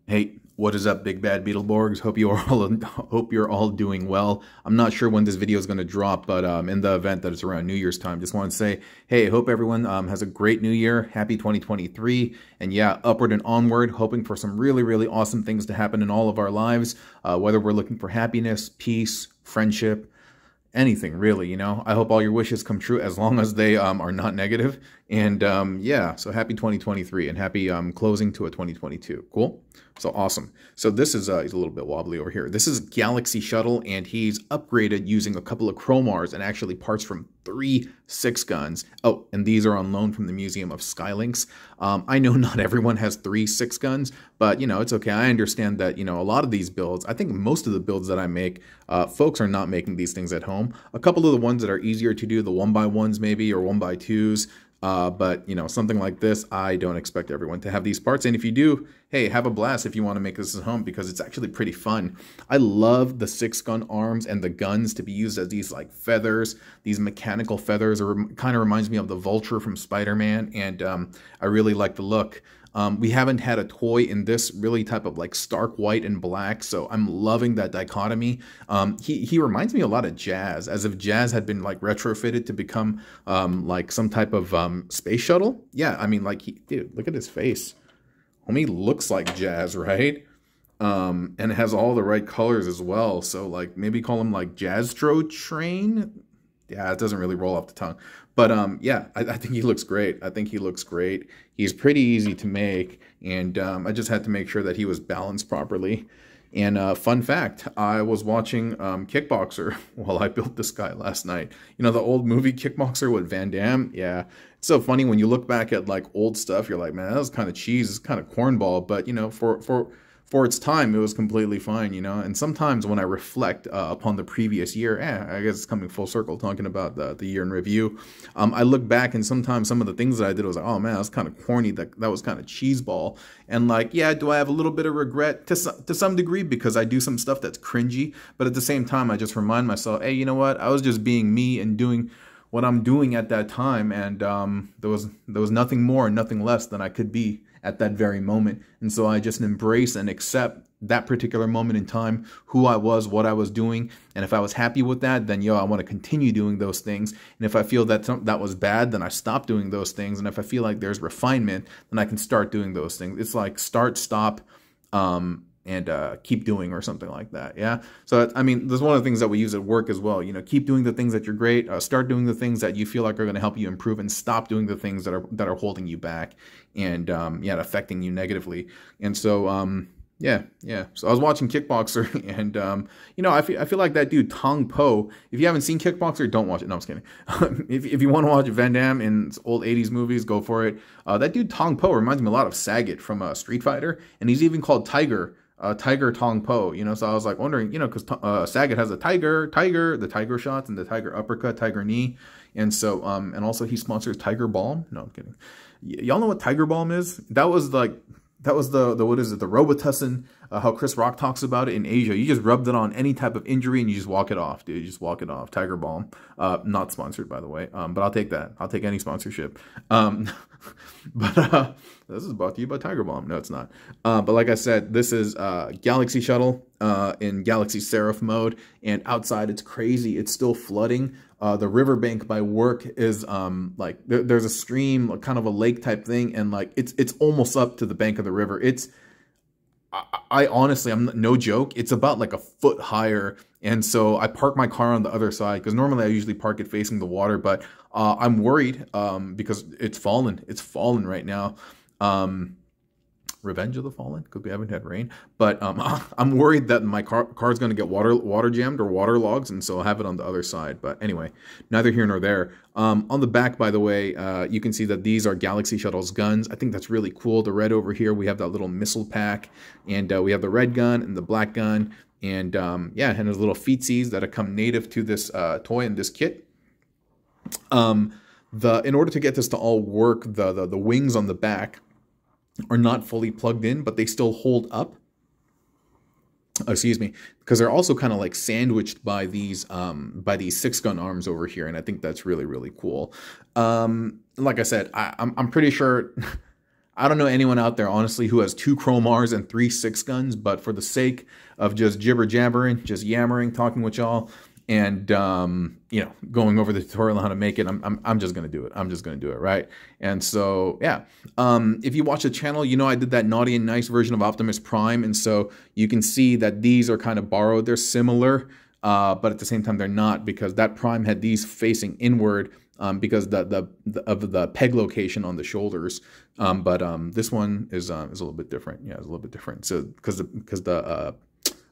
Hey, what is up, Big Bad Beetleborgs? Hope you're all doing well. I'm not sure when this video is going to drop, but in the event that it's around New Year's time, just want to say, hey, hope everyone has a great New Year. Happy 2023, and yeah, upward and onward. Hoping for some really awesome things to happen in all of our lives, whether we're looking for happiness, peace, friendship, anything really, you know. I hope all your wishes come true as long as they are not negative. And yeah, so happy 2023 and happy closing to a 2022. Cool. So awesome. So this is he's a little bit wobbly over here. This is Galaxy Shuttle, and he's upgraded using a couple of Cromars and actually parts from 3 6-guns. Oh, and these are on loan from the Museum of Skylinks. I know not everyone has 3 6-guns, but you know, it's okay. I understand that, you know, a lot of these builds, I think most of the builds that I make, folks are not making these things at home. A couple of the ones that are easier to do, the 1x1s maybe, or 1x2s, but you know, something like this, I don't expect everyone to have these parts. And if you do, hey, have a blast if you want to make this at home, because it's actually pretty fun. I love the 6-gun arms and the guns to be used as these like feathers, these mechanical feathers, or kind of reminds me of the Vulture from Spider-Man. And I really like the look. We haven't had a toy in this really type of like stark white and black, so I'm loving that dichotomy. He reminds me a lot of Jazz, as if Jazz had been like retrofitted to become like some type of space shuttle. Yeah, I mean, like, dude, look at his face. Homie looks like Jazz, right? And it has all the right colors as well, so like maybe call him like Jazztro Train. Yeah, it doesn't really roll off the tongue. But yeah, I think he looks great. I think he looks great. He's pretty easy to make, and I just had to make sure that he was balanced properly. And fun fact, I was watching Kickboxer while I built this guy last night. You know, the old movie Kickboxer with Van Damme? Yeah. It's so funny when you look back at like old stuff, you're like, man, that was kind of cheese, it's kind of cornball. But, you know, for its time, it was completely fine, you know. And sometimes when I reflect upon the previous year, I guess it's coming full circle talking about the year in review. I look back, and sometimes some of the things that I did, I was like, oh man, that's kind of corny. That was kind of cheeseball. And like, yeah, do I have a little bit of regret to some degree, because I do some stuff that's cringy. But at the same time, I just remind myself, hey, you know what? I was just being me and doing what I'm doing at that time, and there was nothing more and nothing less than I could be at that very moment. And so I just embrace and accept that particular moment in time, who I was, what I was doing. And if I was happy with that, then yo, I want to continue doing those things. And if I feel that that was bad, then I stop doing those things. And if I feel like there's refinement, then I can start doing those things. It's like start, stop, and keep doing, or something like that. Yeah. So I mean, there's one of the things that we use at work as well. You know, keep doing the things that you're great. Start doing the things that you feel like are going to help you improve, and stop doing the things that are holding you back and yeah, affecting you negatively. And so yeah. So I was watching Kickboxer, and you know, I feel like that dude Tong Po. If you haven't seen Kickboxer, don't watch it. No, I'm just kidding. if you want to watch Van Damme in old 80s movies, go for it. That dude Tong Po reminds me a lot of Sagat from Street Fighter, and he's even called Tiger Tong Po, you know. So I was like wondering, you know, because Sagat has a the tiger shots and the tiger uppercut, tiger knee, and so and also he sponsors Tiger Balm. No, I'm kidding. Y'all know what Tiger Balm is? That was the what is it, the Robitussin, how Chris Rock talks about it in Asia. You just rub it on any type of injury and you just walk it off, dude. You just walk it off. Tiger Balm. Not sponsored, by the way, but I'll take that. I'll take any sponsorship. But this is brought to you by Tiger Balm. No, it's not. But like I said, this is Galaxy Shuttle in Galaxy Seraph mode, and outside it's crazy. It's still flooding. The riverbank by work is like there's a stream, kind of a lake type thing, and like it's almost up to the bank of the river. I honestly, I'm no joke, it's about like a foot higher. And so I park my car on the other side, because normally I usually park it facing the water, but I'm worried because it's fallen right now. Revenge of the Fallen, because we haven't had rain, but I'm worried that my car's going to get water jammed or waterlogged, and so I'll have it on the other side. But anyway, neither here nor there. On the back, by the way, you can see that these are Galaxy Shuttle's guns. I think that's really cool. The red over here, we have that little missile pack, and we have the red gun and the black gun, and yeah, and there's little feetsies that have come native to this toy and this kit. In order to get this to all work, the wings on the back are not fully plugged in, but they still hold up. Excuse me, because they're also kind of like sandwiched by these 6-gun arms over here, and I think that's really cool. Like I said, I'm pretty sure I don't know anyone out there, honestly, who has 2 Cromars and 3 6-guns, but for the sake of just jibber-jabbering, just yammering, talking with y'all, and, you know, going over the tutorial on how to make it, I'm just going to do it. I'm just going to do it, right? And so, yeah. If you watch the channel, you know I did that naughty and nice version of Optimus Prime, and so you can see that these are kind of borrowed. They're similar, but at the same time, they're not, because that Prime had these facing inward, because of the peg location on the shoulders, but this one is a little bit different. Yeah, it's a little bit different. So because the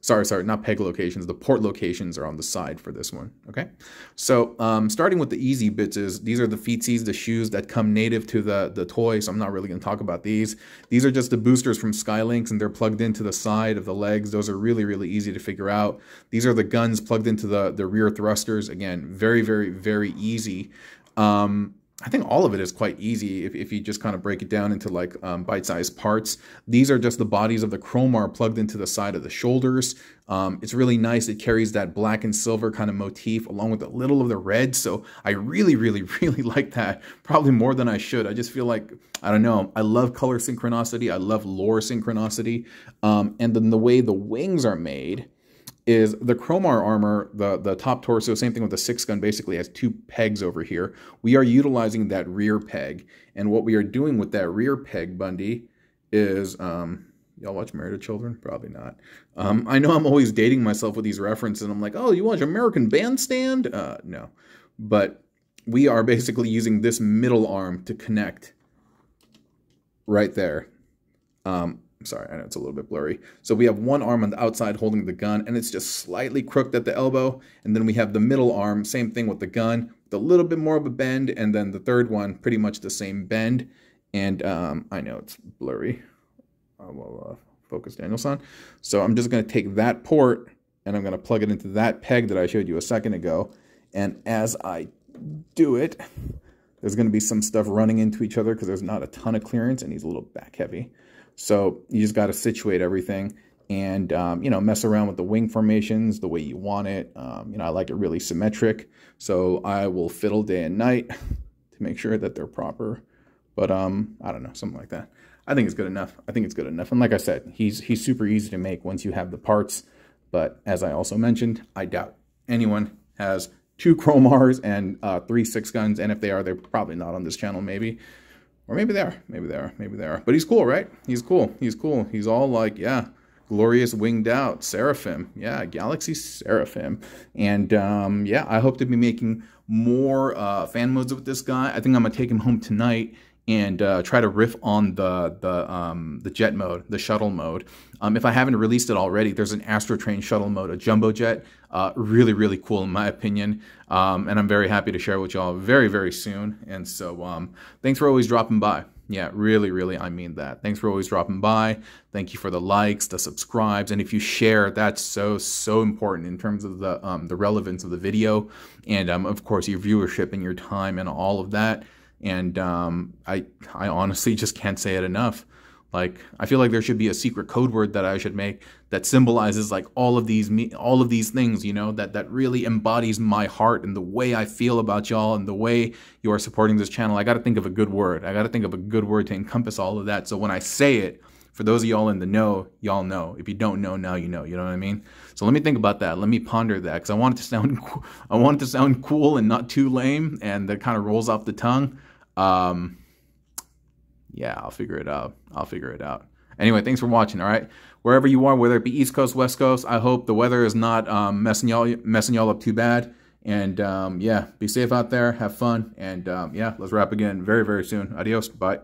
sorry, not peg locations, the port locations are on the side for this one. Okay, so starting with the easy bits is these are the feetsies, the shoes that come native to the toy. So I'm not really going to talk about these. These are just the boosters from Skylinks, and they're plugged into the side of the legs. Those are really, really easy to figure out. These are the guns plugged into the rear thrusters. Again, very, very, very easy. I think all of it is quite easy if you just kind of break it down into like bite-sized parts. These are just the bodies of the Cromar plugged into the side of the shoulders. It's really nice. It carries that black and silver kind of motif along with a little of the red. So I really, really, really like that. Probably more than I should. I just feel like, I don't know, I love color synchronicity. I love lore synchronicity. And then the way the wings are made is the Cromar armor, the top torso, same thing with the 6-gun, basically has 2 pegs over here. We are utilizing that rear peg. And what we are doing with that rear peg, Bundy, is, y'all watch Married to Children? Probably not. I know I'm always dating myself with these references. I'm like, oh, you watch American Bandstand? No. But we are basically using this middle arm to connect right there. Sorry, I know it's a little bit blurry. So we have one arm on the outside holding the gun, and it's just slightly crooked at the elbow. And then we have the middle arm, same thing with the gun, with a little bit more of a bend. And then the third one, pretty much the same bend. And I know it's blurry. I will focus Danielson. So I'm just going to take that port, and I'm going to plug it into that peg that I showed you a second ago. And as I do it, there's going to be some stuff running into each other because there's not a ton of clearance, and he's a little back heavy. So you just got to situate everything and, you know, mess around with the wing formations the way you want it. You know, I like it really symmetric. So I will fiddle day and night to make sure that they're proper. But I don't know, something like that. I think it's good enough. I think it's good enough. And like I said, he's super easy to make once you have the parts. But as I also mentioned, I doubt anyone has 2 Cromars and 3 6-guns. And if they are, they're probably not on this channel, maybe. Or maybe they are. Maybe they are. Maybe they are. But he's cool, right? He's cool. He's cool. He's all like, yeah, glorious winged out. Seraphim. Yeah, Galaxy Seraphim. And, yeah, I hope to be making more fan modes with this guy. I think I'm going to take him home tonight and try to riff on the jet mode, the shuttle mode. If I haven't released it already, there's an Astro Train shuttle mode, a jumbo jet. Really, really cool in my opinion. And I'm very happy to share with y'all very, very soon. And so thanks for always dropping by. Yeah, really, really, I mean that. Thanks for always dropping by. Thank you for the likes, the subscribes, and if you share, that's so, so important in terms of the relevance of the video, and of course your viewership and your time and all of that. And I honestly just can't say it enough. Like, I feel like there should be a secret code word that I should make that symbolizes like all of these things, you know, that really embodies my heart and the way I feel about y'all and the way you are supporting this channel. I got to think of a good word. I got to think of a good word to encompass all of that. So when I say it, for those of y'all in the know, y'all know. If you don't know, now you know. You know what I mean? So let me think about that. Let me ponder that, because I want it to sound cool and not too lame, and that kind of rolls off the tongue. Yeah, I'll figure it out. I'll figure it out. Anyway, thanks for watching, all right? Wherever you are, whether it be East Coast, West Coast, I hope the weather is not messing y'all up too bad. And yeah, be safe out there, have fun, and yeah, let's wrap again very, very soon. Adios, bye.